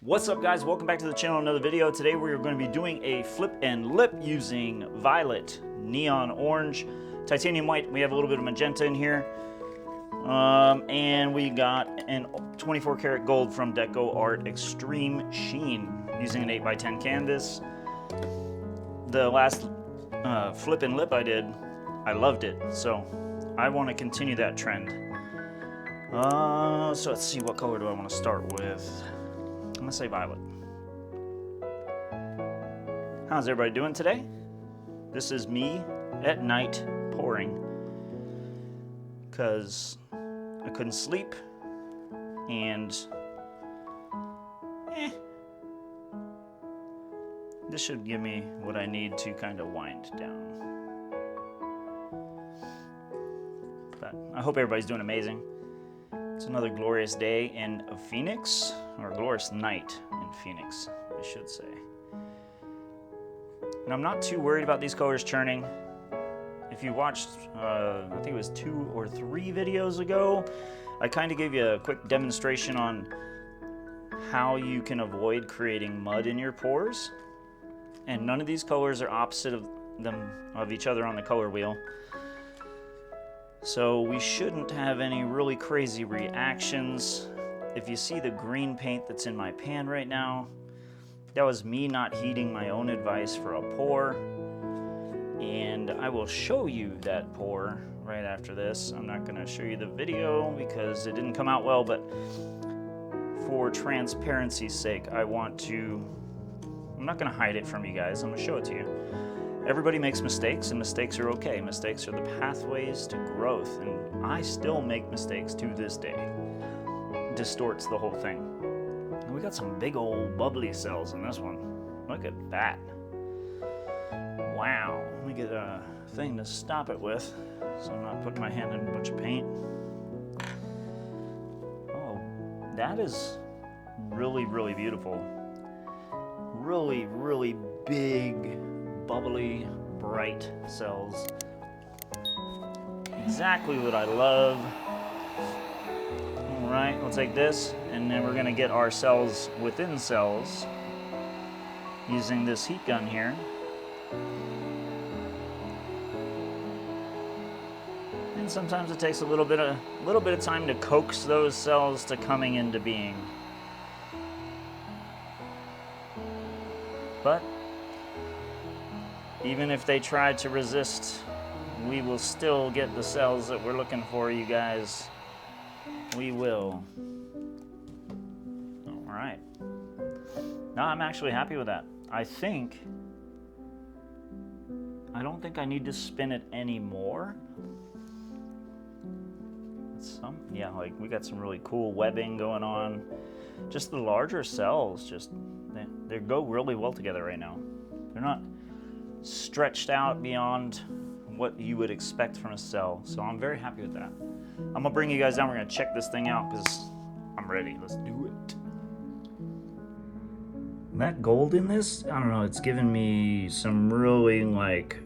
What's up, guys? Welcome back to the channel. Another video. Today we are going to be doing a flip and lip using violet, neon orange, titanium white. We have a little bit of magenta in here, and we got an 24 karat gold from Deco Art Extreme Sheen using an 8x10 canvas. The last flip and lip I did, I loved it, so I want to continue that trend. So let's see, what color do I want to start with? I'm gonna say violet. How's everybody doing today? This is me at night pouring because I couldn't sleep, and this should give me what I need to kind of wind down. But I hope everybody's doing amazing. It's another glorious day in Phoenix, or glorious night in Phoenix, I should say. And I'm not too worried about these colors churning. If you watched, I think it was 2 or 3 videos ago, I kind of gave you a quick demonstration on how you can avoid creating mud in your pours. And none of these colors are opposite of each other on the color wheel. So we shouldn't have any really crazy reactions. If you see the green paint that's in my pan right now, that was me not heeding my own advice for a pour. And I will show you that pour right after this. I'm not gonna show you the video because it didn't come out well, but for transparency's sake, I'm not gonna hide it from you guys, I'm gonna show it to you. Everybody makes mistakes, and mistakes are okay. Mistakes are the pathways to growth, and I still make mistakes to this day. It distorts the whole thing. And we got some big old bubbly cells in this one. Look at that. Wow. Let me get a thing to stop it with, so I'm not putting my hand in a bunch of paint. Oh, that is really, really beautiful. Really, really big, bubbly, bright cells. Exactly what I love. All right, we'll take this, and then we're gonna get our cells within cells using this heat gun here. And sometimes it takes a little bit of time to coax those cells to coming into being. But even if they try to resist, we will still get the cells that we're looking for, you guys. We will. All right. No, I'm actually happy with that. I don't think I need to spin it anymore. Yeah, like we got some really cool webbing going on. Just the larger cells, they go really well together right now. They're not stretched out beyond what you would expect from a cell, so I'm very happy with that. I'm gonna bring you guys down. We're gonna check this thing out because I'm ready. Let's do it. That gold in this, I don't know, it's giving me some really like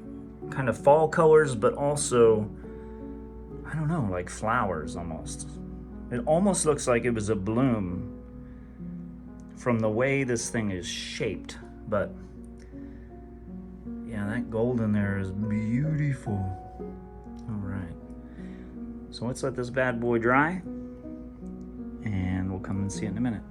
kind of fall colors, but also, I don't know, like flowers almost. It almost looks like it was a bloom from the way this thing is shaped, but yeah, that gold in there is beautiful. All right, so let's let this bad boy dry, and we'll come and see it in a minute.